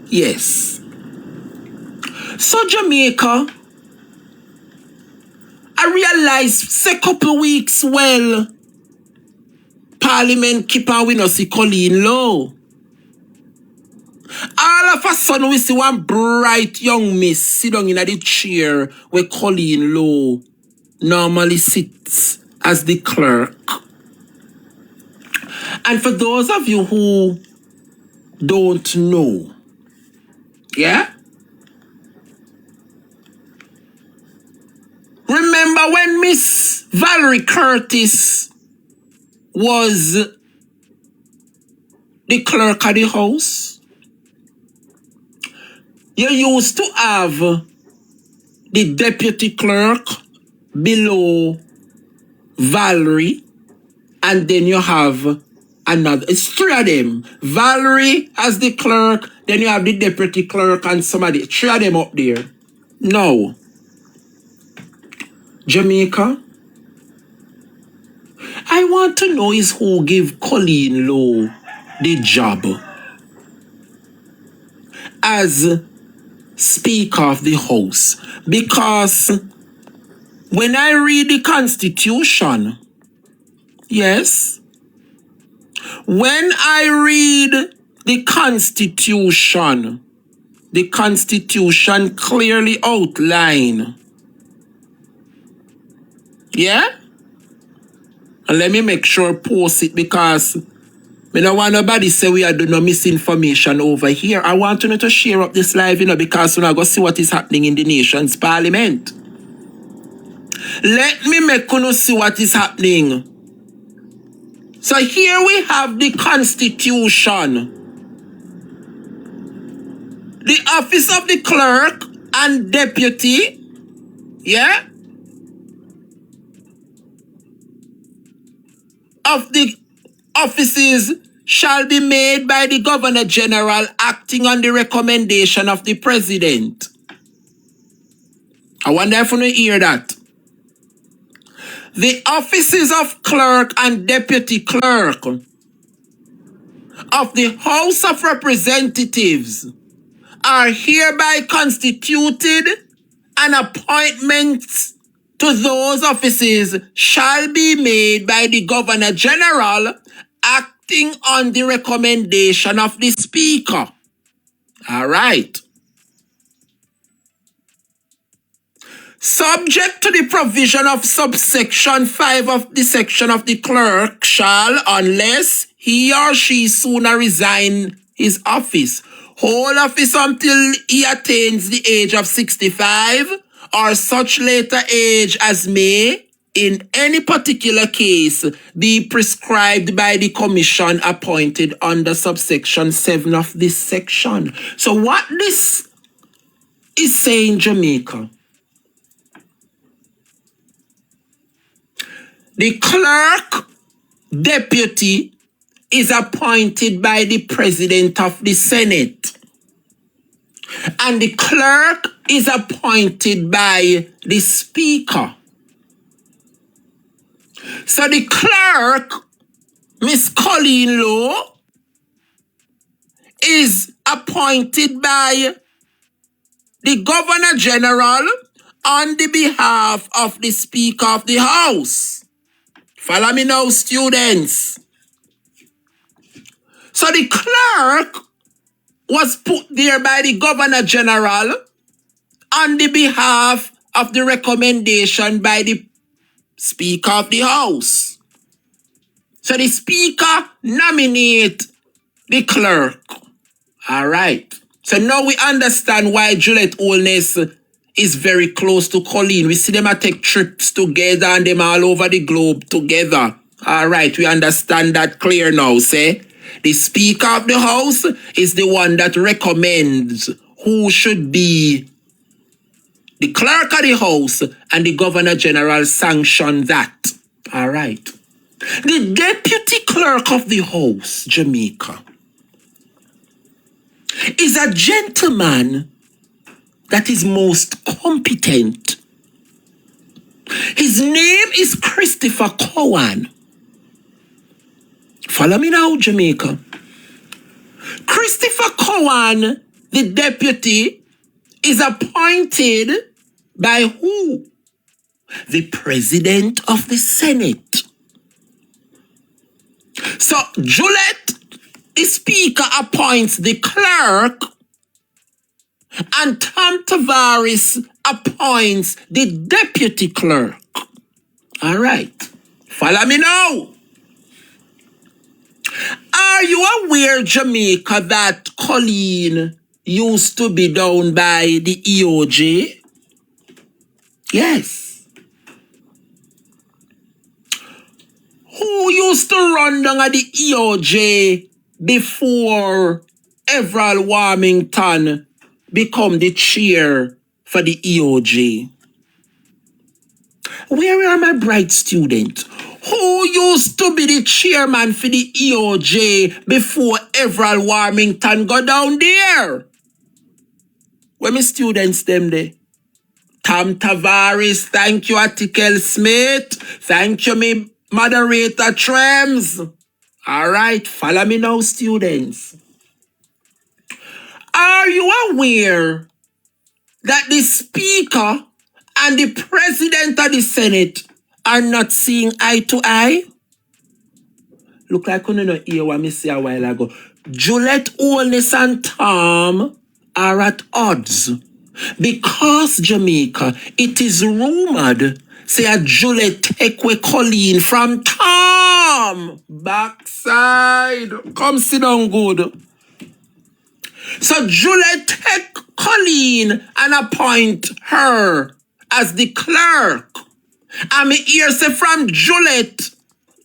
Yes. So Jamaica, I realized say couple weeks well, Parliament keep on we no see Colleen Lowe. All of a sudden we see one bright young miss sit down in the chair where Colleen Lowe normally sits as the clerk. And for those of you who don't know, yeah? Remember when Miss Valerie Curtis was the clerk of the house? You used to have the deputy clerk below Valerie, and then you have another. It's three of them. Valerie as the clerk, then you have the deputy clerk and somebody. Three of them up there. Now, Jamaica, I want to know is who give Colleen Lowe the job as Speaker of the House. Because when I read the Constitution, yes, when I read the Constitution clearly outline, yeah? And let me make sure post it because I don't want nobody say we are doing no misinformation over here. I want you to share up this live, because we're going to see what is happening in the nation's parliament. Let me make you see what is happening. So here we have the Constitution. The office of the clerk and deputy, yeah, of the offices shall be made by the Governor General acting on the recommendation of the President. I wonder if you hear that. The offices of clerk and deputy clerk of the House of Representatives are hereby constituted, and appointments to those offices shall be made by the Governor General acting on the recommendation of the Speaker. All right. Subject to the provision of subsection 5 of the section of the clerk shall, unless he or she sooner resign his office, hold office until he attains the age of 65 or such later age as may, in any particular case, be prescribed by the commission appointed under subsection 7 of this section. So what this is saying, Jamaica, the clerk deputy is appointed by the President of the Senate. And the clerk is appointed by the Speaker. So the clerk, Miss Colleen Lowe, is appointed by the Governor General on the behalf of the Speaker of the House. Follow me now, students. So the clerk was put there by the Governor General on the behalf of the recommendation by the Speaker of the House. So the Speaker nominate the clerk. All right. So now we understand why Juliet HOLNESS is very close to Colleen. We see them take trips together and them all over the globe together. All right, we understand that clear now, say. The Speaker of the House is the one that recommends who should be the Clerk of the House, and the Governor General sanction that. All right. The Deputy Clerk of the House, Jamaica, is a gentleman that is most competent. His name is Christopher Cowan. Follow me now, Jamaica. Christopher Cowan the deputy is appointed by who? The President of the Senate. So Juliet, the Speaker, appoints the Clerk, and Tom Tavares appoints the Deputy Clerk. All right. Follow me now. Are you aware, Jamaica, that COLLEEN used to be down by the EOJ? Yes. Who used to run down at the EOJ before Everald Warmington become the chair for the EOJ? Where are my bright students? Who used to be the chairman for the EOJ before Everald Warmington go down there? Where my students them there? Tom Tavares, thank you, Article Smith. Thank you, me moderator Trems. All right, follow me now, students. Are you aware that the Speaker and the President of the Senate are not seeing eye to eye? Look like you don't hear what I said a while ago. Juliet, HOLNESS, and Tom are at odds. Because, Jamaica, it is rumored, say a Juliet take away COLLEEN from Tom. Backside. Come sit down good. So Juliet take COLLEEN and appoint her as the clerk. And me hear say from Juliet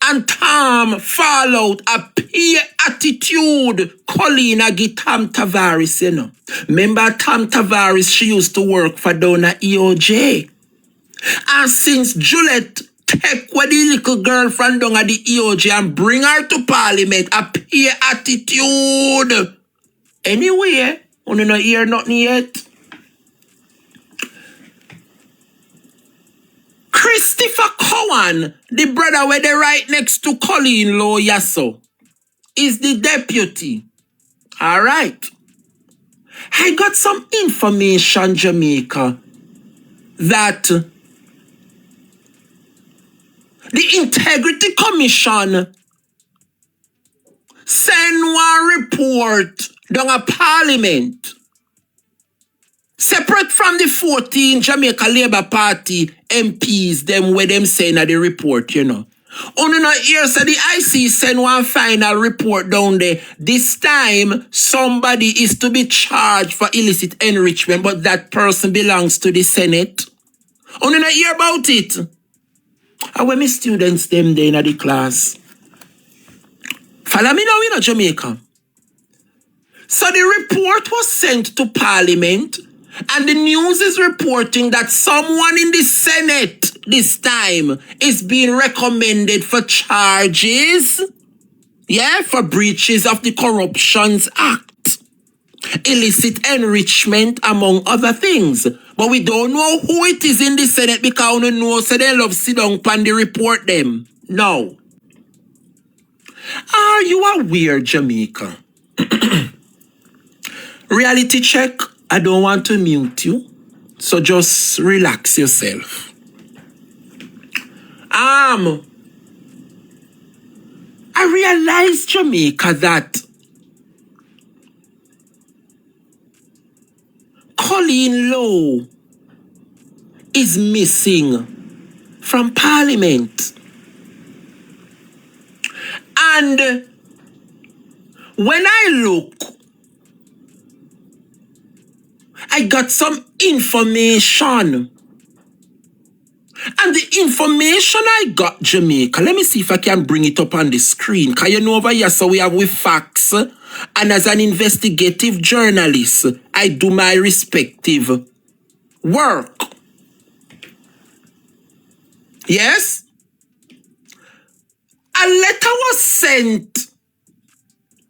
and Tom fall out a peer attitude. COLLEEN a give Tom Tavares, you know. Remember Tom Tavares, she used to work for down at EOJ. And since Juliet take with the little girl from down at the EOJ and bring her to Parliament, a peer attitude. Anyway, you don't hear nothing yet. Christopher Cowan, the brother where they right next to COLLEEN lawyer, so, is the deputy. All right. I got some information, Jamaica, that the Integrity Commission send one report down a Parliament separate from the 14 Jamaica Labour Party MPs, them where them saying at the report, you know. Only not here, so the IC send one final report down there. This time, somebody is to be charged for illicit enrichment, but that person belongs to the Senate. Only not hear about it. And when my students them there in the class. Follow me now, you know, Jamaica. So the report was sent to Parliament, and the news is reporting that someone in the Senate this time is being recommended for charges, for breaches of the Corruptions Act, illicit enrichment, among other things. But we don't know who it is in the Senate because we know so they love sit down and the report them. Now, are you aware, Jamaica? Reality check. I don't want to mute you, so just relax yourself. I realized, Jamaica, that Colleen LOWE is missing from Parliament. And when I look, I got some information. And the information I got, Jamaica, let me see if I can bring it up on the screen. Because you know over here, so we have with facts. And as an investigative journalist, I do my respective work. Yes? A letter was sent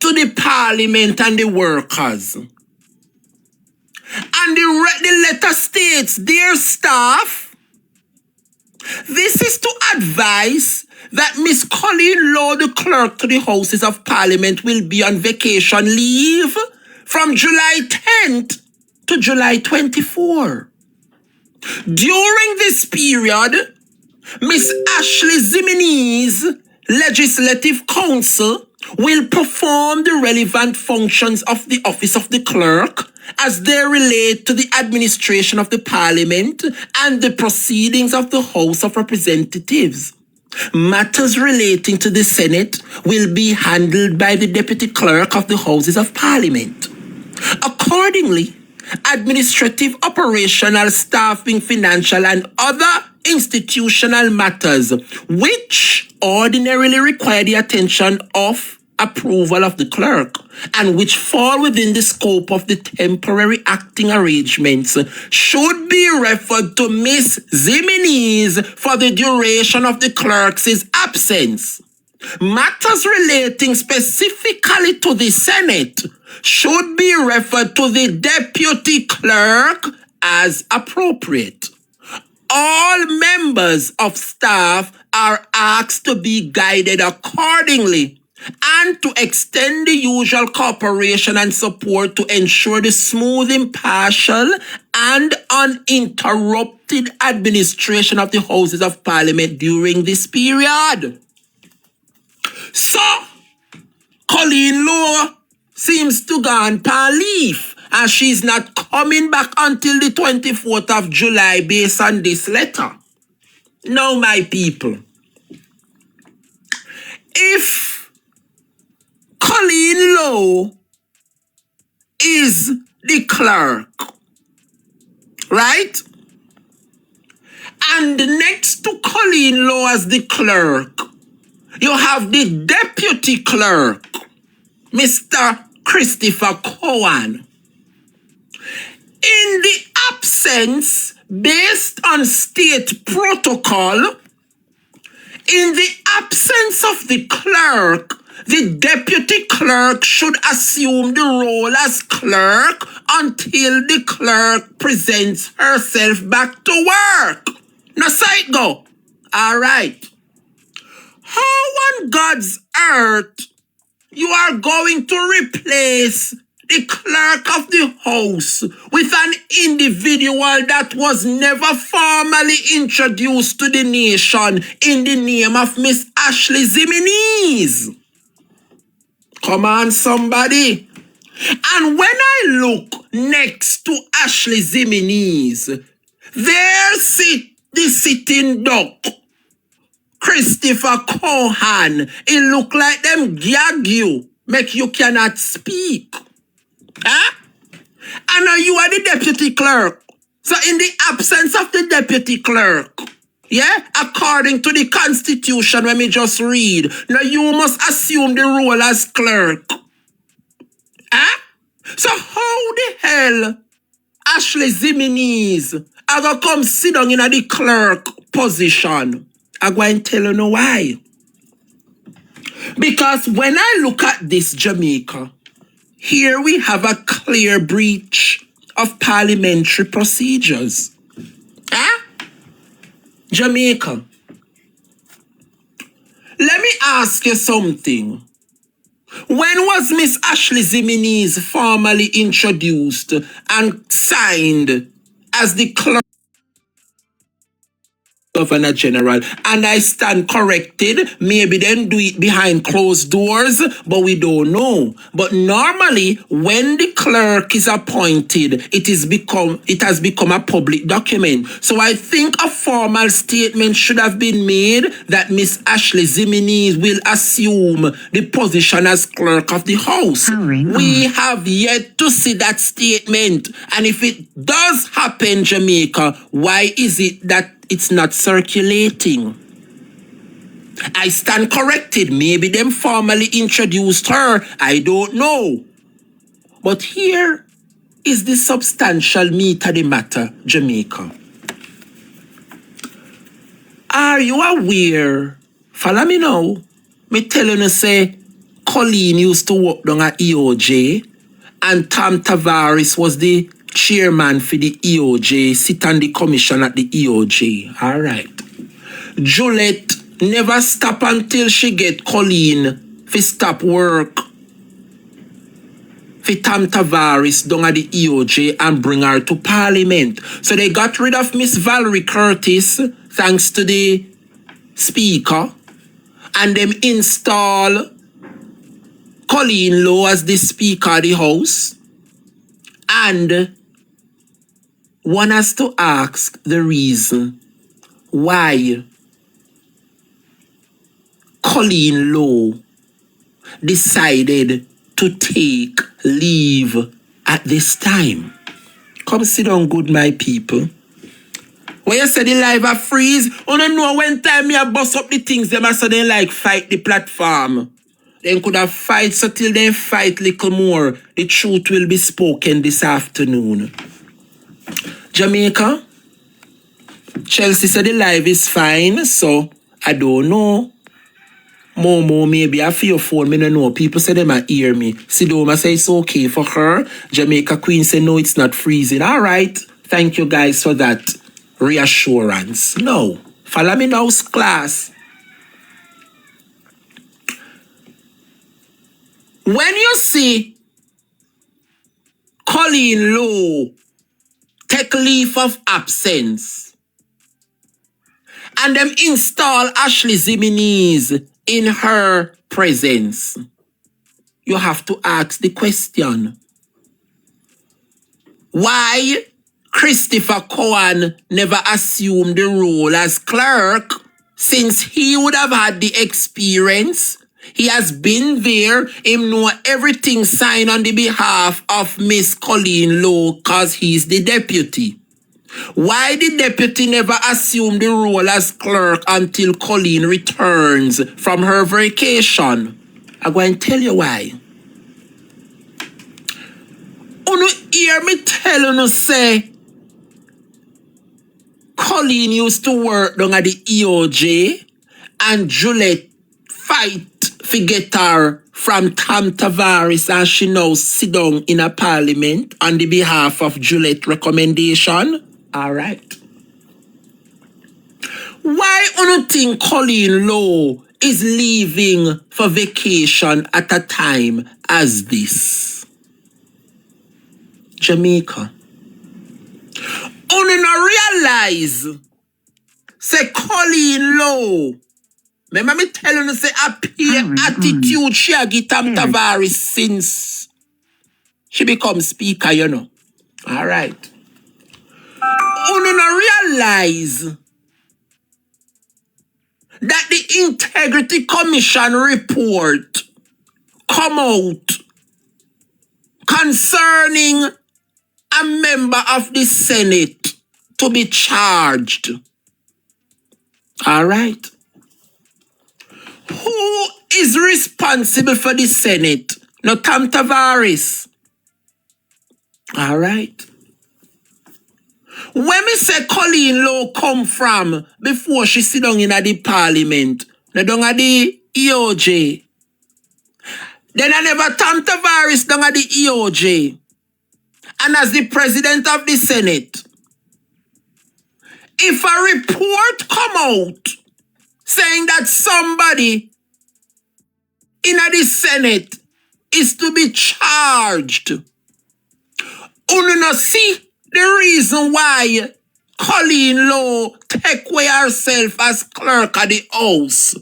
to the Parliament and the workers. And the letter states, dear staff, this is to advise that Miss Colleen LOWE, the clerk to the Houses of Parliament, will be on vacation leave from July 10th to July 24. During this period, Miss Ashleigh Ximines, Legislative Council, will perform the relevant functions of the office of the clerk as they relate to the administration of the Parliament and the proceedings of the House of Representatives. Matters relating to the Senate will be handled by the Deputy Clerk of the Houses of Parliament. Accordingly, administrative, operational, staffing, financial, and other institutional matters which ordinarily require the attention of approval of the clerk and which fall within the scope of the temporary acting arrangements should be referred to Miss Ximines for the duration of the clerk's absence. Matters relating specifically to the Senate should be referred to the Deputy Clerk as appropriate. All members of staff are asked to be guided accordingly and to extend the usual cooperation and support to ensure the smooth, impartial, and uninterrupted administration of the Houses of Parliament during this period. So, Colleen Lowe seems to go on leave, and she's not coming back until the 24th of July based on this letter. Now, my people, if Colleen Lowe is the clerk, right? And next to Colleen Lowe as the clerk, you have the deputy clerk, Mr. Christopher Cowan. In the absence, based on state protocol, in the absence of the clerk, the deputy clerk should assume the role as clerk until the clerk presents herself back to work. Now, so it go. All right. How on God's earth you are going to replace the clerk of the house with an individual that was never formally introduced to the nation in the name of Miss Ashleigh Ximines? Come on, somebody. And when I look next to Ashleigh Ximines, there sit the sitting duck, Christopher Cowan. It look like them gag you, make you cannot speak. Huh? And now you are the deputy clerk. So in the absence of the deputy clerk, yeah, according to the constitution when we just read, now you must assume the role as clerk. Huh? So how the hell Ashleigh Ximines I go come sit down in the clerk position? I go and tell you no why. Because when I look at this Jamaica, here we have a clear breach of parliamentary procedures. Huh? Jamaica. Let me ask you something. When was Miss Ashleigh Ximines formally introduced and signed as the clerk Governor General? And I stand corrected. Maybe then do it behind closed doors, but we don't know. But normally, when the clerk is appointed, it has become a public document. So I think a formal statement should have been made that Miss Ashleigh Ximines will assume the position as clerk of the House. We have yet to see that statement. And if it does happen, Jamaica, why is it that it's not circulating? I stand corrected. Maybe them formally introduced her. I don't know. But here is the substantial meat of the matter, Jamaica. Are you aware? Follow me now. Me telling you say, Colleen used to work down at EOJ and Tom Tavares was the chairman for the EOJ, sit on the commission at the EOJ. All right. Juliet never stop until she get Colleen for stop work. for Tam Tavares down at the EOJ and bring her to Parliament. So they got rid of Miss Valerie Curtis, thanks to the Speaker, and them install Colleen Lowe as the Speaker of the House. And one has to ask the reason why Colleen Lowe decided to take leave at this time. Come sit down, good my people. When you say the live a freeze, you don't know when time me a bust up the things them so they like fight the platform. They could have fight so till they fight little more. The truth will be spoken this afternoon. Jamaica, Chelsea said the live is fine, so I don't know. Momo, maybe I feel phone, me no know. People say they might hear me. Sidoma say it's okay for her. Jamaica Queen say no, it's not freezing. All right. Thank you guys for that reassurance. No. Follow me now, class. When you see Colleen Lowe take leave of absence and them install Ashleigh Ximines in her presence, you have to ask the question, why Christopher Cowan never assumed the role as clerk, since he would have had the experience? He has been there, him know everything signed on the behalf of Miss Colleen Lowe because he's the deputy. Why the deputy never assumed the role as clerk until Colleen returns from her vacation? I'm going to tell you why. You hear me tell you say Colleen used to work down at the EOJ and Juliet fight to get her from Tam Tavares and she now sit down in a parliament on the behalf of Juliet recommendation? All right. Why do you think Colleen Lowe is leaving for vacation at a time as this? Jamaica. You not realize, say Colleen Lowe, remember me telling you, say appear attitude she a get Tam Tavares since she become speaker, you know. All right. You not realize that the Integrity Commission report come out concerning a member of the Senate to be charged. All right. Who is responsible for the Senate? No, Tam Tavares. All right. When me say Colleen Lowe come from before she sit down in the parliament, they down at the EOJ. Then I never Tam Tavares down at the EOJ. And as the president of the Senate, if a report come out saying that somebody in the Senate is to be charged, you not see the reason why Colleen Lowe take away herself as clerk of the House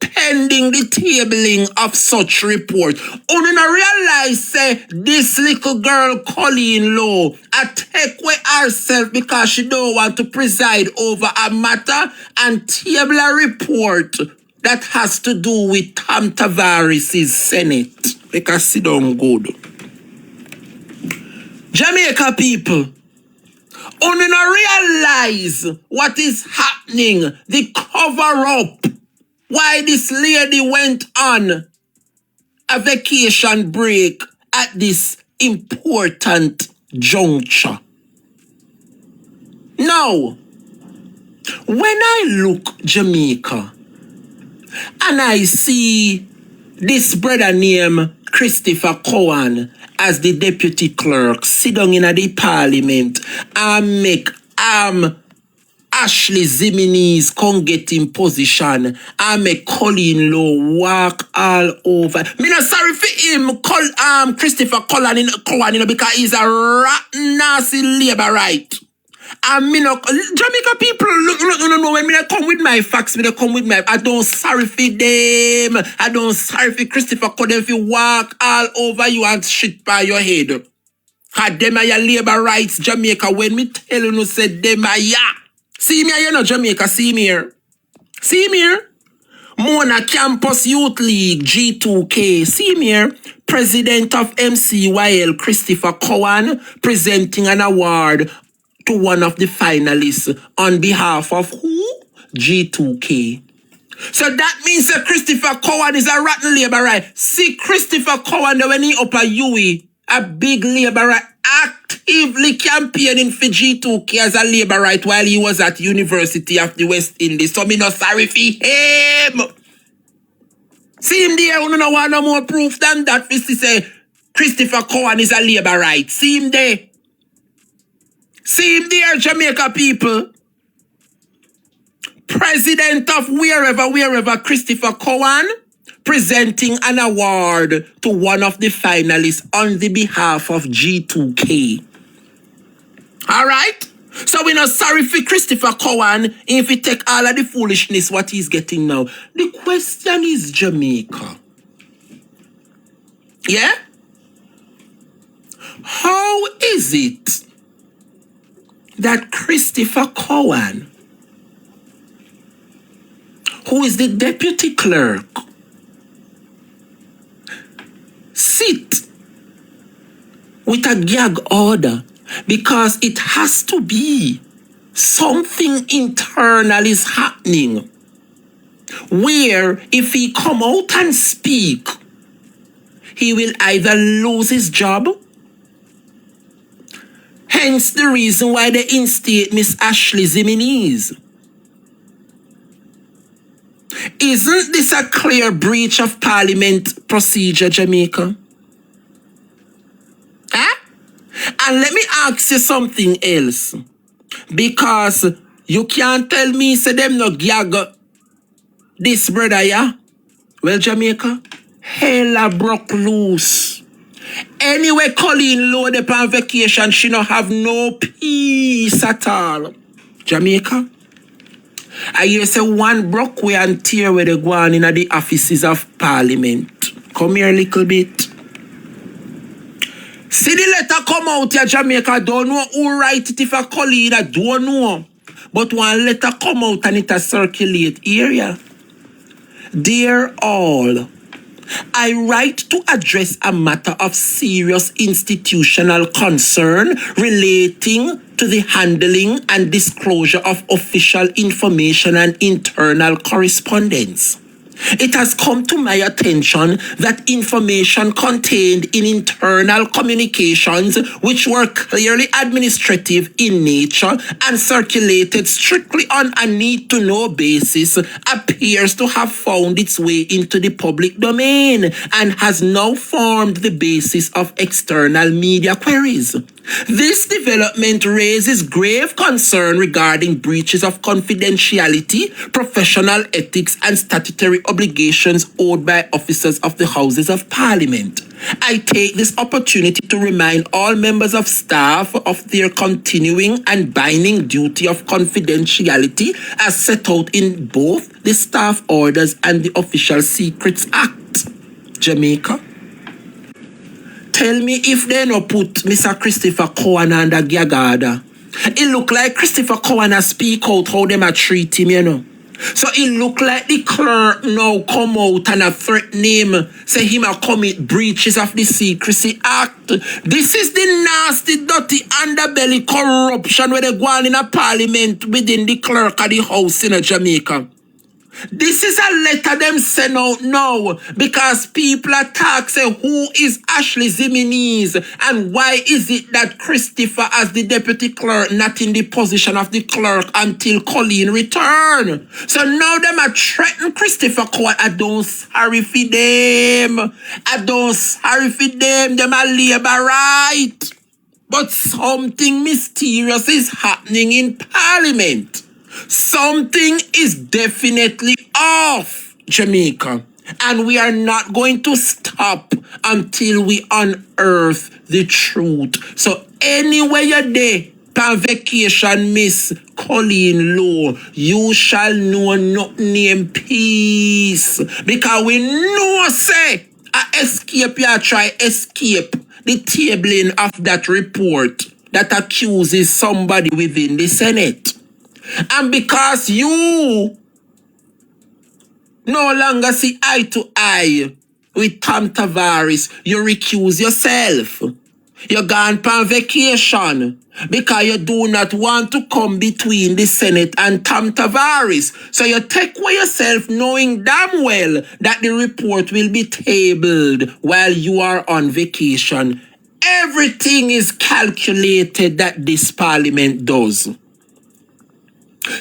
pending the tabling of such report. You not realize say this little girl Colleen Lowe take away herself because she don't want to preside over a matter and table a report that has to do with Tam Tavares' Senate. Because she don't good. Jamaica people, you not realize what is happening, the cover-up, why this lady went on a vacation break at this important juncture. Now, when I look Jamaica and I see this brother named Christopher Cowan as the deputy clerk sit down in the parliament and make Ashleigh Ximines come get in position and make Colleen Lowe walk all over. Me not sorry for him, Christopher Cowan, because he's a rotten, nasty labor right. And me no Jamaica people no when me come with my facts, me come with my I don't sorry for them. I don't sorry for Christopher Cowan if you walk all over you and shit by your head. Cause them are your labor rights, Jamaica. When me tell you say them are ya. See me here, you know, Jamaica, see me here. See me here. Mona Campus Youth League, G2K. See me here. President of MCYL, Christopher Cowan, presenting an award to one of the finalists on behalf of who? G2K. So that means that Christopher Cowan is a rotten labor right. See Christopher Cowan when he up a UE, a big labor right, actively campaigning for G2K as a labor right while he was at University of the West Indies. So me not sorry for him. See him there, you don't want no more proof than that. For to say Christopher Cowan is a labor right. See him there. See him there, Jamaica people. President of wherever, Christopher Cowan, presenting an award to one of the finalists on the behalf of G2K. All right? So we're not sorry for Christopher Cowan if we take all of the foolishness what he's getting now. The question is Jamaica. Yeah? How is it that Christopher Cowan, who is the deputy clerk, sit with a gag order because it has to be something internal is happening where if he come out and speak, he will either lose his job. Hence the reason why they instate Miss Ashleigh Ximines. Isn't this a clear breach of Parliament procedure, Jamaica? Huh? And let me ask you something else. Because you can't tell me, say them no gag this brother, yeah? Well, Jamaica, hella broke loose. Anyway, Colleen Lowe on vacation, she no have no peace at all. Jamaica? I hear say one broke way and tear where they go on in the offices of Parliament. Come here a little bit. See the letter come out here, Jamaica. Don't know who write it if a Colleen, I don't know. But one letter come out and it a circulate area. Dear all, I write to address a matter of serious institutional concern relating to the handling and disclosure of official information and internal correspondence. It has come to my attention that information contained in internal communications, which were clearly administrative in nature and circulated strictly on a need-to-know basis, appears to have found its way into the public domain and has now formed the basis of external media queries. This development raises grave concern regarding breaches of confidentiality, professional ethics, and statutory obligations owed by officers of the Houses of Parliament. I take this opportunity to remind all members of staff of their continuing and binding duty of confidentiality as set out in both the Staff Orders and the Official Secrets Act. Jamaica? Tell me if they no put Mr. Christopher Cowan under gag order. It look like Christopher Cowan a speak out how them a treat him, you know. So it look like the clerk now come out and a threaten him, say him a commit breaches of the Secrecy Act. This is the nasty, dirty underbelly corruption where they go on in a Parliament within the clerk of the house in Jamaica. This is a letter them send out now because people attack say who is Ashleigh Ximines and why is it that Christopher as the deputy clerk not in the position of the clerk until Colleen return. So now them are threaten Christopher Cowan. I don't sorry for them. I don't sorry for them. Them are labor right. But something mysterious is happening in Parliament. Something is definitely off, Jamaica. And we are not going to stop until we unearth the truth. So anywhere you're there, on vacation, Miss Colleen Lowe, you shall know nothing in peace. Because we know, say, a escape, you try escape the tabling of that report that accuses somebody within the Senate. And because you no longer see eye to eye with Tom Tavares, you recuse yourself. You're gone on vacation because you do not want to come between the Senate and Tom Tavares. So you take away yourself knowing damn well that the report will be tabled while you are on vacation. Everything is calculated that this parliament does.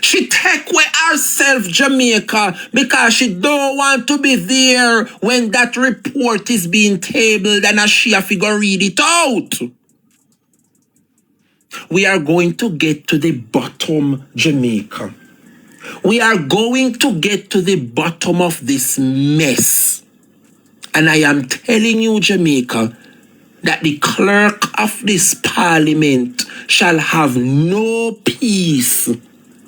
She take away herself, Jamaica, because she don't want to be there when that report is being tabled and she have to go read it out. We are going to get to the bottom, Jamaica. We are going to get to the bottom of this mess. And I am telling you, Jamaica, that the clerk of this parliament shall have no peace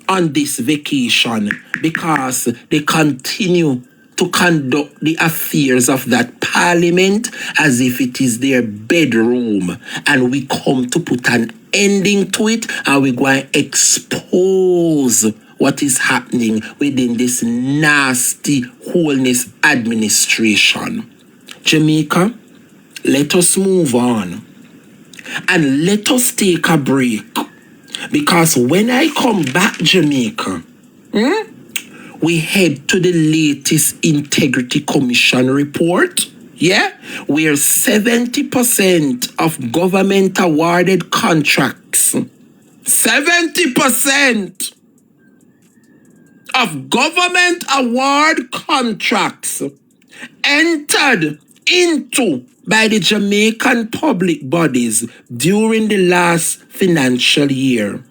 on this vacation because they continue to conduct the affairs of that parliament as if it is their bedroom. And we come to put an ending to it and we're going to expose what is happening within this nasty Holness administration. Jamaica, let us move on and let us take a break. Because when I come back, Jamaica, we head to the latest Integrity Commission report, where 70% of government awarded contracts, 70% of government award contracts entered into by the Jamaican public bodies during the last financial year.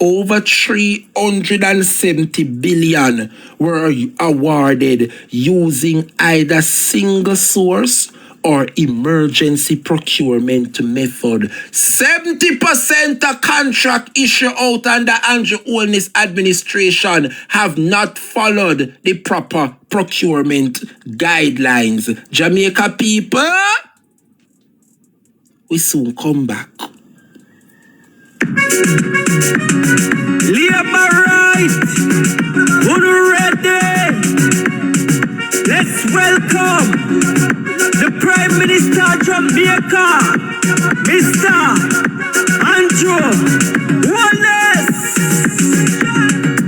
Over 370 billion were awarded using either single source or emergency procurement method. 70% of contract issued out under Andrew Holness administration have not followed the proper procurement guidelines. Jamaica people, we soon come back. Labor right, who ready? Let's welcome the Prime Minister of Jamaica, Mr. Andrew Holness.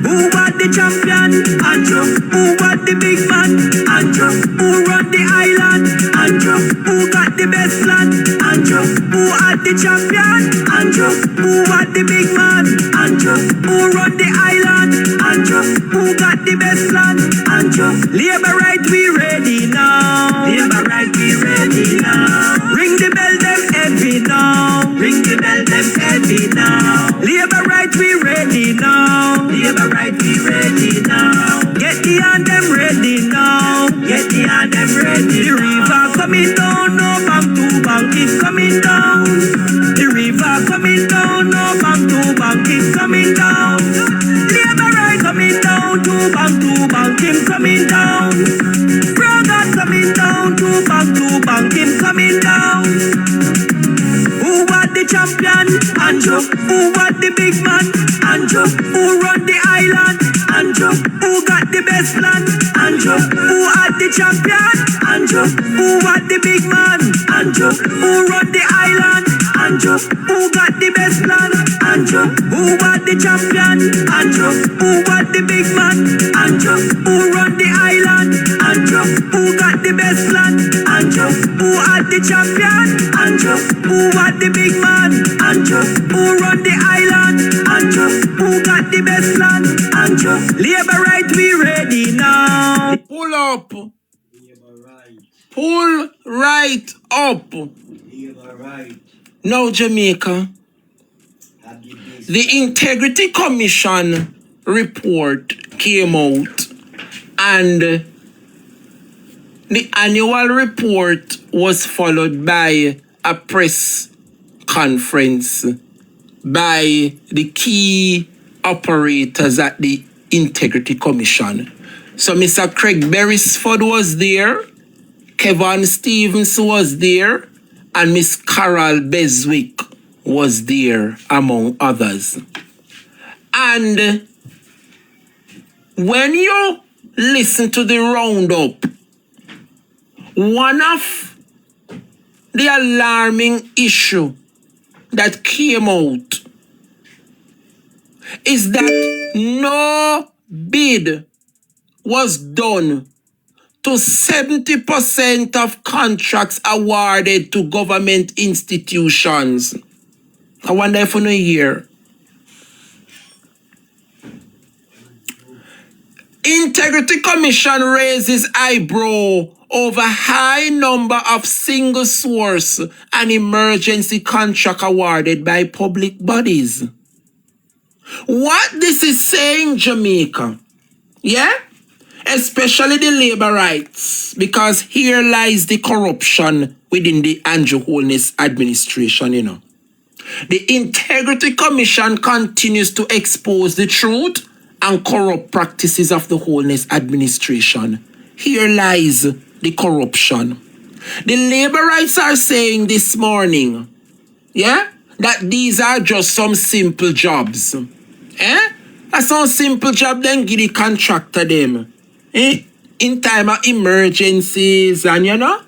Who was the champion? Andrew. Who was the big man? Andrew. Who run the island? Andrew. Who got the best plan? Andrew. Who had the champion? Andrew. Who was the big man? Andrew. Who run the island? Andrew. Who got the best plan? Andrew. Labor right, we ready now. Labor right, we ready now. Ring the bell, them heavy now. Ring the bell, them heavy now. Labor right, we ready now. Labor right, we ready now. Get the hand them ready now. Get the hand them ready. The river coming down, no bank to bank, it's coming down. The river coming down, no bank to bank, it's coming down. Labor right coming down, to bank, him coming down. Brother coming down, to bank, him coming down. Who was the champion? Andrew. Who was the big man? Andrew. Who run the island? Andrew. Who got the best plan? Andrew. Who had the champion? Andrew. Who was the big man? Andrew. Who run the island? Andrew. Who got the best plan? Andrew. Who was the champion? Andrew. Who was the big man? Andrew. Who run the island? Andrew. Who got the best plan? Andrew. Who had the champion? Andrew. Who was the big man? Andrew. Who run the island? Andrew. Who got the best plan? Andrew. Labor right, we ready now. Pull up. Labor right. Pull right up. Labor right. Now, Jamaica, the Integrity Commission report came out, and the annual report was followed by a press conference by the key operators at the Integrity Commission. So Mr. Craig Beresford was there, Kevin Stevens was there, and Miss Carol Beswick was there, among others. And when you listen to the roundup, one of the alarming issue that came out is that no bid was done to 70% of contracts awarded to government institutions. I wonder if you know here. Integrity Commission raises eyebrow over high number of single source and emergency contract awarded by public bodies. What this is saying, Jamaica, yeah? Especially the labor rights, because here lies the corruption within the Andrew Holness administration, you know. The Integrity Commission continues to expose the truth and corrupt practices of the Holness administration. Here lies the corruption. The labor rights are saying this morning, yeah, that these are just some simple jobs. That's some simple job, then give the contractor them. In time of emergencies and you know,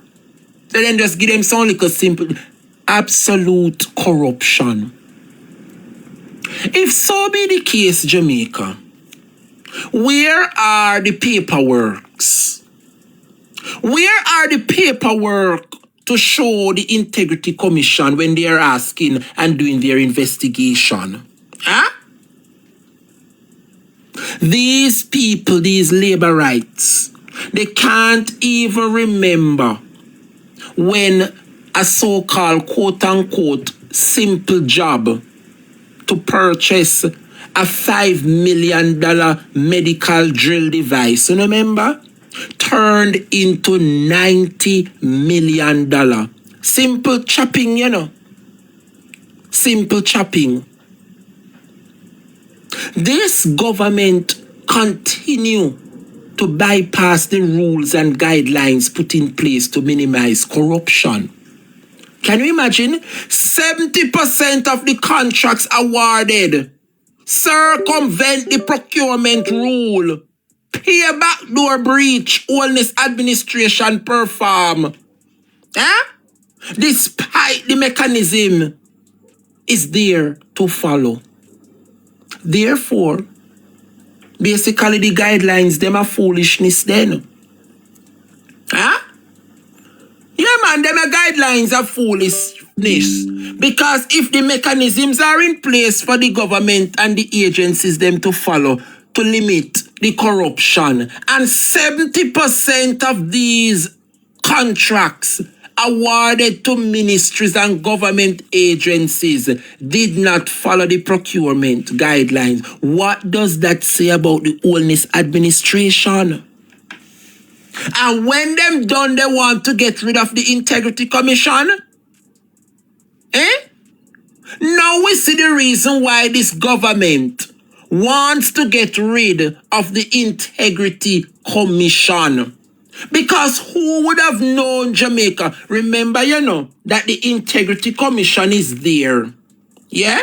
so then just give them some little simple, absolute corruption. If so be the case, Jamaica, where are the paperworks? Where are the paperwork to show the Integrity Commission when they are asking and doing their investigation? Huh? These people, these labor rights, they can't even remember when a so-called quote-unquote simple job to purchase a $5 million medical drill device, you remember? Turned into $90 million. Simple chopping, you know. Simple chopping. This government continue to bypass the rules and guidelines put in place to minimize corruption. Can you imagine? 70% of the contracts awarded circumvent the procurement rule. Pay backdoor breach, Holness administration perform. Despite the mechanism is there to follow. Therefore, basically the guidelines, them are foolishness then. Yeah, man, them are guidelines are foolishness. Because if the mechanisms are in place for the government and the agencies them to follow to limit the corruption, and 70% of these contracts awarded to ministries and government agencies did not follow the procurement guidelines, what does that say about the Holness administration? And when them done, they want to get rid of the Integrity Commission? Now we see the reason why this government wants to get rid of the Integrity Commission. Because who would have known, Jamaica? Remember, you know, that the Integrity Commission is there, yeah?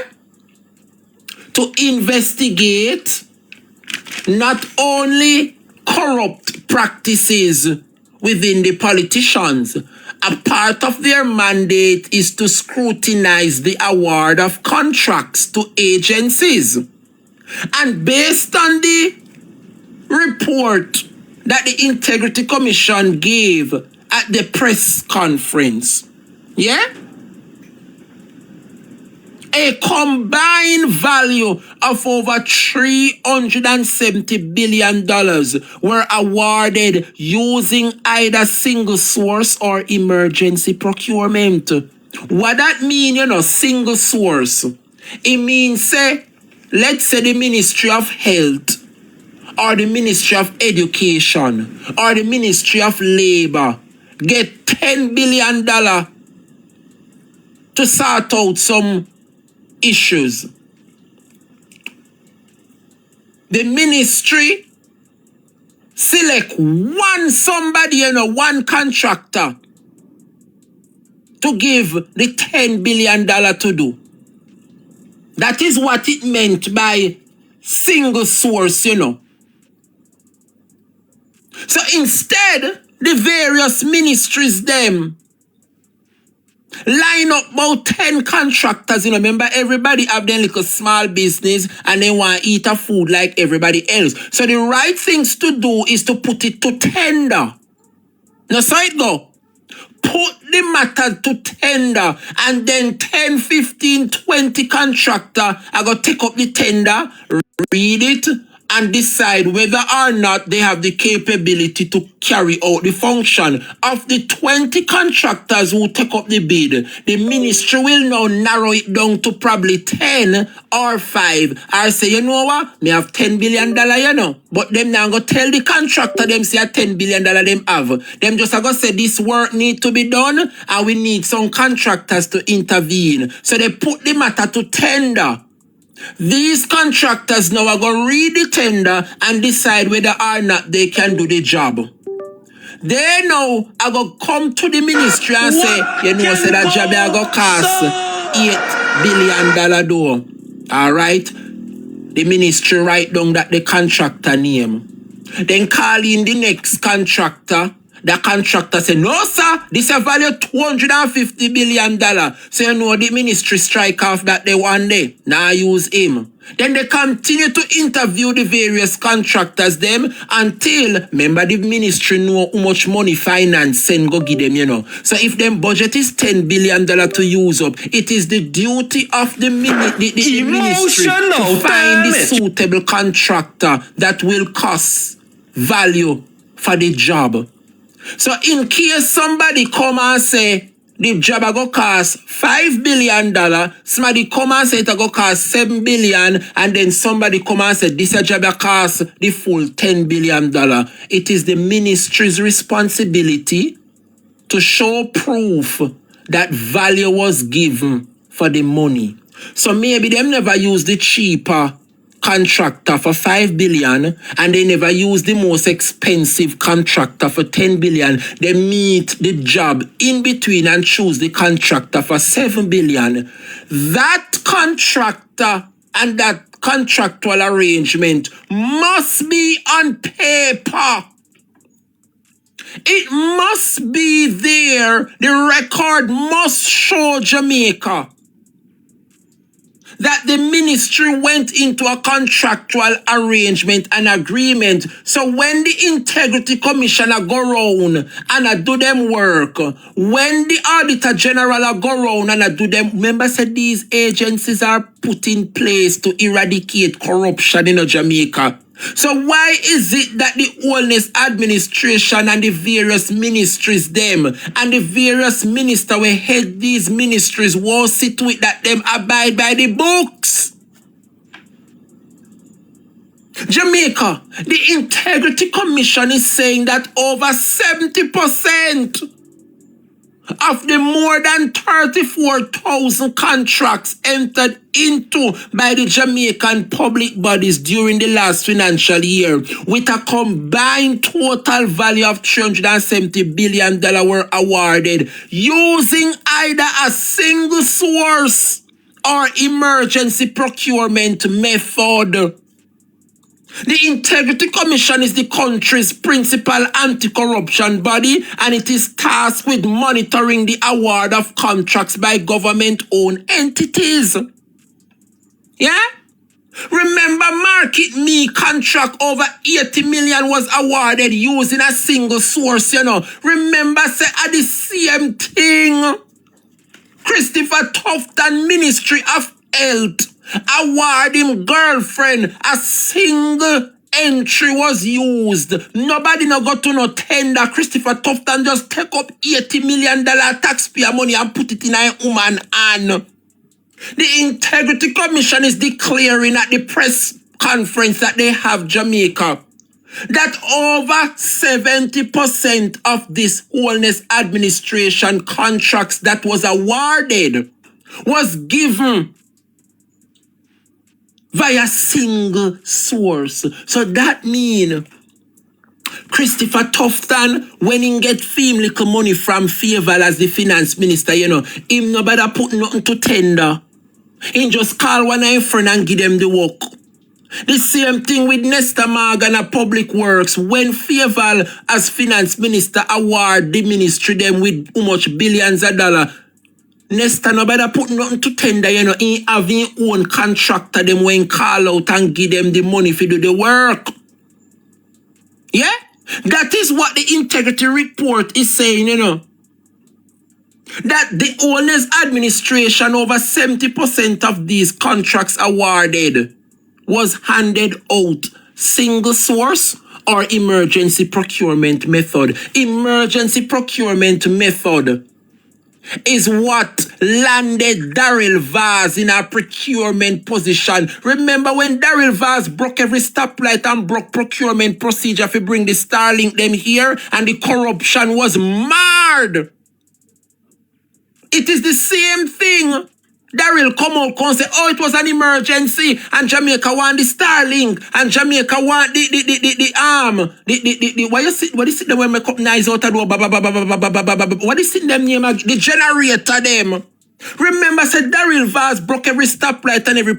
To investigate not only corrupt practices within the politicians. A part of their mandate is to scrutinize the award of contracts to agencies. And based on the report that the Integrity Commission gave at the press conference, yeah? A combined value of over $370 billion were awarded using either single source or emergency procurement. What that mean, you know, single source? It means, say, let's say the Ministry of Health, or the Ministry of Education, or the Ministry of Labor get $10 billion to sort out some issues. The ministry select one contractor to give the $10 billion to do. That is what it meant by single source, So instead, the various ministries them line up about 10 contractors, Remember, everybody have their little small business and they want to eat a food like everybody else. So the right things to do is to put it to tender. Now, so it go. Put the matter to tender, and then 10, 15, 20 contractor are going to take up the tender, read it, and decide whether or not they have the capability to carry out the function. Of the 20 contractors who take up the bid, the ministry will now narrow it down to probably 10 or 5. Or say, you know what? Me have $10 billion, But them now go tell the contractor them say a $10 billion them have. Them just go say this work need to be done and we need some contractors to intervene. So they put the matter to tender. These contractors now are going to read the tender and decide whether or not they can do the job. They now are going to come to the ministry and say, say that job are going to cost $8 billion though. All right? The ministry write down that the contractor name. Then call in the next contractor. The contractor say, no, sir, this is value $250 billion. So the ministry strike off that they one day. Now use him. Then they continue to interview the various contractors them until, remember, the ministry know how much money finance send go give them, So if them budget is $10 billion to use up, it is the duty of the ministry to find the suitable contractor that will cost value for the job. So in case somebody come and say the job go cost $5 billion, somebody come and say it go cost $7 billion, and then somebody come and say this job cost the full $10 billion. It is the ministry's responsibility to show proof that value was given for the money. So maybe them never use the cheaper contractor for $5 billion and they never use the most expensive contractor for $10 billion. They meet the job in between and choose the contractor for $7 billion. That contractor and that contractual arrangement must be on paper. It must be there. The record must show Jamaica that the ministry went into a contractual arrangement and agreement. So when the Integrity Commissioner go round and do them work, when the Auditor General go round and do them, remember said these agencies are put in place to eradicate corruption in Jamaica. So why is it that the HOLNESS administration and the various ministries them and the various ministers who head these ministries won't sit with that them abide by the books? Jamaica, the Integrity Commission is saying that over 70% of the more than 34,000 contracts entered into by the Jamaican public bodies during the last financial year, with a combined total value of $370 billion were awarded using either a single source or emergency procurement method. The Integrity Commission is the country's principal anti-corruption body, and it is tasked with monitoring the award of contracts by government-owned entities. Yeah? Remember, Market Me contract over 80 million was awarded using a single source, Remember, say, at the same thing, Christopher Tufton Ministry of Health award him girlfriend a single entry was used. Nobody no got to no tender. Christopher Tufton just take up $80 million taxpayer money and put it in a woman hand. The Integrity Commission is declaring at the press conference that they have Jamaica that over 70% of this Wholeness Administration contracts that was awarded was given via single source. So that means Christopher Tufton, when he get fame little money from Favour as the finance minister, you know, him no better put nothing to tender. He just call one of his friend and give them the work. The same thing with Nesta Morgan at Public Works. When Favour as finance minister award the ministry them with how much billions of dollars, Nesta no better put nothing to tender, you know, he have his own contractor them when call out and give them the money to do the work. Yeah? That is what the integrity report is saying, you know. That the Wholeness Administration, over 70% of these contracts awarded was handed out single source or emergency procurement method. Emergency procurement method is what landed Daryl Vaz in a procurement position. Remember when Daryl Vaz broke every stoplight and broke procurement procedure to bring the Starlink them here, and the corruption was mad. It is the same thing. Daryl come out and say, oh, it was an emergency, and Jamaica want the Starlink, and Jamaica want the arm. What is it them when make up nice out of what is it them name? The generator them. Remember, said Daryl Vaz broke every stoplight and every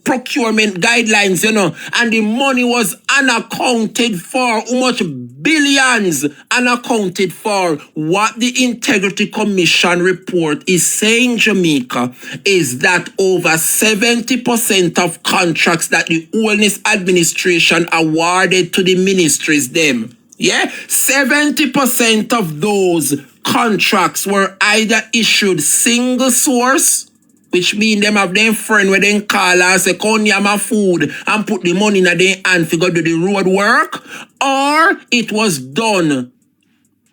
procurement guidelines, you know, and the money was unaccounted for. How much billions unaccounted for? What the Integrity Commission report is saying, Jamaica, is that over 70% of contracts that the Wholeness Administration awarded to the ministries them, yeah, 70% of those contracts were either issued single source, which mean them have them friend where they call and say, come here my food and put the money in their hand to go do the road work, or it was done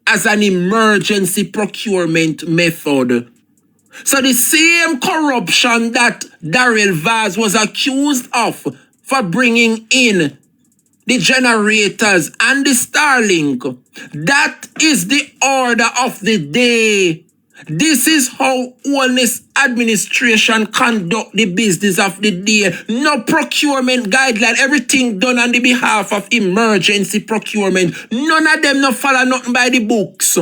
as an emergency procurement method. So the same corruption that Daryl Vaz was accused of for bringing in the generators and the Starlink, that is the order of the day. This is how Wholeness Administration conduct the business of the day. No procurement guideline, everything done on the behalf of emergency procurement. None of them no follow nothing by the books.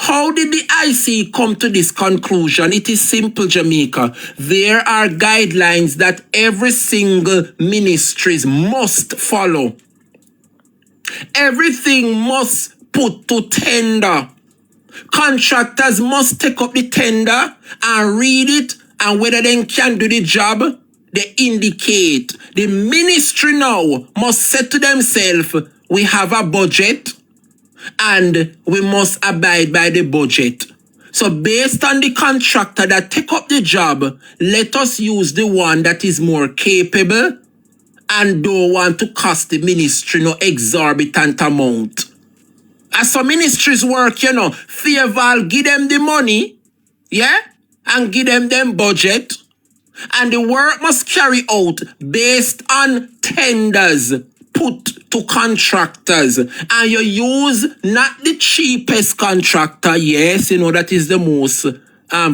How did the IC come to this conclusion? It is simple, Jamaica. There are guidelines that every single ministries must follow. Everything must put to tender. Contractors must take up the tender and read it, and whether they can do the job, they indicate. The ministry now must say to themselves, we have a budget and we must abide by the budget. So based on the contractor that take up the job, let us use the one that is more capable and don't want to cost the ministry no exorbitant amount. As some ministries work, you know, Favour give them the money, yeah, and give them budget, and the work must carry out based on tenders put to contractors, and you use not the cheapest contractor. Yes, you know, that is the most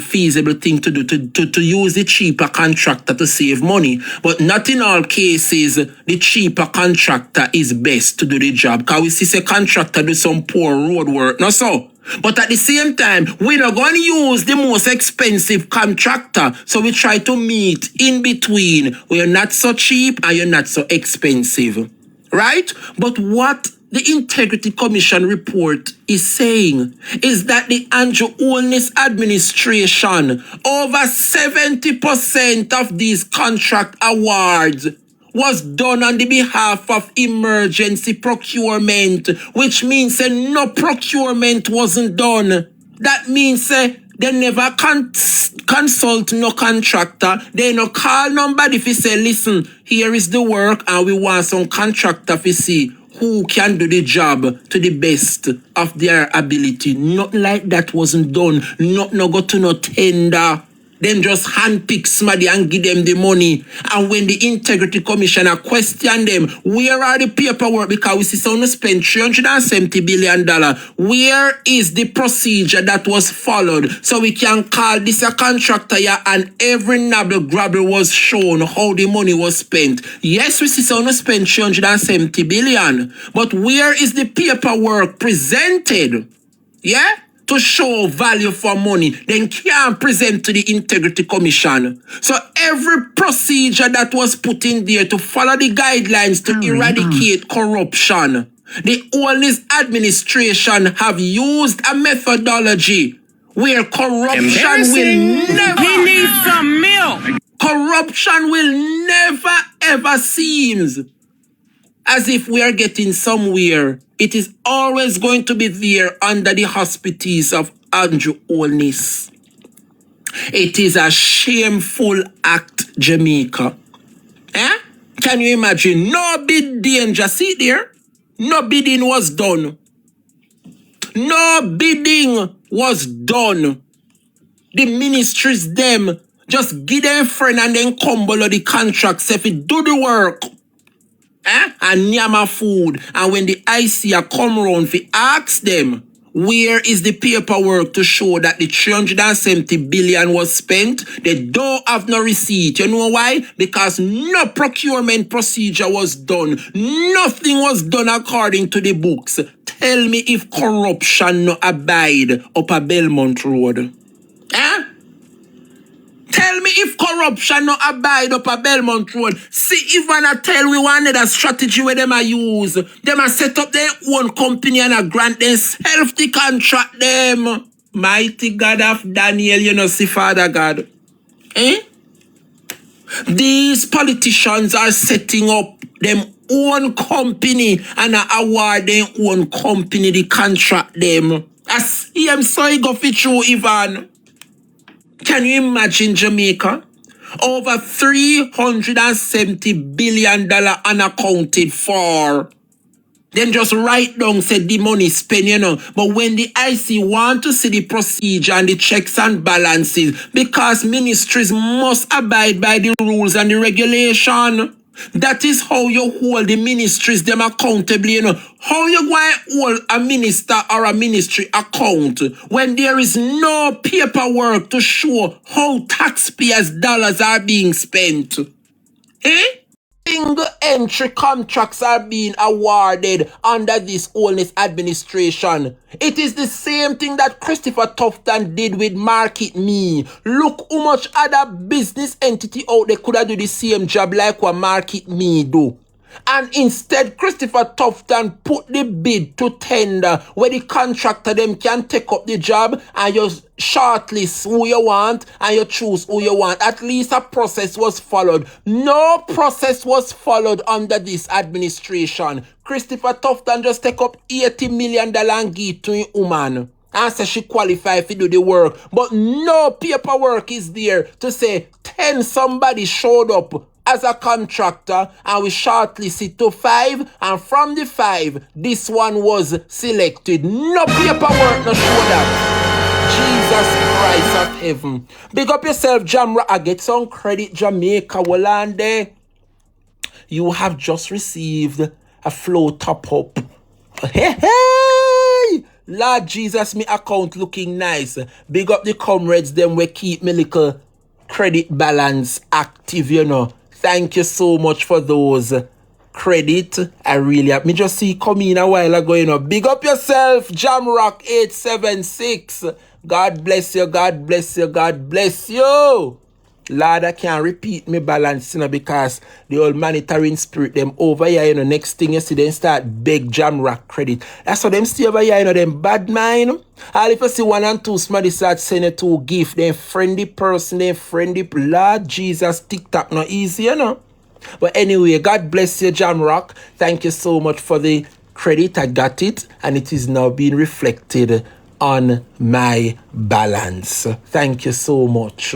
feasible thing to do, to use the cheaper contractor to save money. But not in all cases, the cheaper contractor is best to do the job. Because we see a contractor do some poor road work, not so. But at the same time, we're not going to use the most expensive contractor. So we try to meet in between where you're not so cheap and you're not so expensive. Right? But what the Integrity Commission report is saying is that the Wholeness Administration, over 70% of these contract awards was done on the behalf of emergency procurement, which means no procurement wasn't done. That means they never consult no contractor. They no call nobody if you say, listen, here is the work and we want some contractor to see who can do the job to the best of their ability. Nothing like that wasn't done. Not no go to no tender. Them just handpick somebody and give them the money. And when the Integrity Commissioner question them, where are the paperwork? Because we see someone spend $370 billion. Where is the procedure that was followed? So we can call this a contractor here and every nabble grabble was shown how the money was spent. Yes, we see someone spend $370 billion. But where is the paperwork presented? Yeah? To show value for money, then can't present to the Integrity Commission. So every procedure that was put in there to follow the guidelines to eradicate corruption, the Holness administration have used a methodology where corruption will never... He needs some milk. Corruption will never ever seems as if we are getting somewhere. It is always going to be there under the auspices of Andrew Holness. It is a shameful act, Jamaica. Eh? Can you imagine? No bid danger. See there? No bidding was done. No bidding was done. The ministries them just give them friend and then come below the contract. If it do the work. And nyama food. And when the ICA come round, we ask them, where is the paperwork to show that the 370 billion was spent? They don't have no receipt. You know why? Because no procurement procedure was done. Nothing was done according to the books. Tell me if corruption no abide up a Belmont Road. Tell me if corruption no abide up a Belmont Road. See if I tell we one another strategy where them a use. Them a set up their own company and a grant themselves to contract them. Mighty God of Daniel, you know, see Father God. These politicians are setting up them own company and award their own company to contract them. I see him so he go fit through Ivan. Can you imagine Jamaica? Over $370 billion unaccounted for. Then just write down, said the money spent, you know. But when the IC want to see the procedure and the checks and balances, because ministries must abide by the rules and the regulation. That is how you hold the ministries them accountable, you know. How you going to hold a minister or a ministry account when there is no paperwork to show how taxpayers' dollars are being spent? Single entry contracts are being awarded under this Holness administration. It is the same thing that Christopher Tufton did with Market Me. Look how much other business entity out there could have do the same job like what Market Me do. And instead, Christopher Tufton put the bid to tender where the contractor them can take up the job and you shortlist who you want and you choose who you want. At least a process was followed. No process was followed under this administration. Christopher Tufton just take up $80 million and give to a woman. And say she qualified to do the work. But no paperwork is there to say 10 somebody showed up as a contractor and we shortlisted to 5 and from the 5 this one was selected. No paperwork no show that. Jesus Christ of heaven. Big up yourself, Jamra. I get some credit, Jamaica. Wolande. You have just received a flow top up. Hey! Lord Jesus, me account looking nice. Big up the comrades, them we keep me little credit balance active, you know. Thank you so much for those credit. I really have. Me just see come in a while ago, you know. Big up yourself, Jamrock 876. God bless you, God bless you, God bless you. Lord, I can't repeat me balance, you know, because the old monitoring spirit, them over here, you know, next thing you see, them start beg Jamrock credit. That's how them stay over here, you know, them bad mind. All if you see 1 and 2, somebody start sending 2 gift, them friendly person, them friendly, Lord Jesus, TikTok not easy, you know. But anyway, God bless you, Jamrock. Thank you so much for the credit. I got it, and it is now being reflected on my balance. Thank you so much.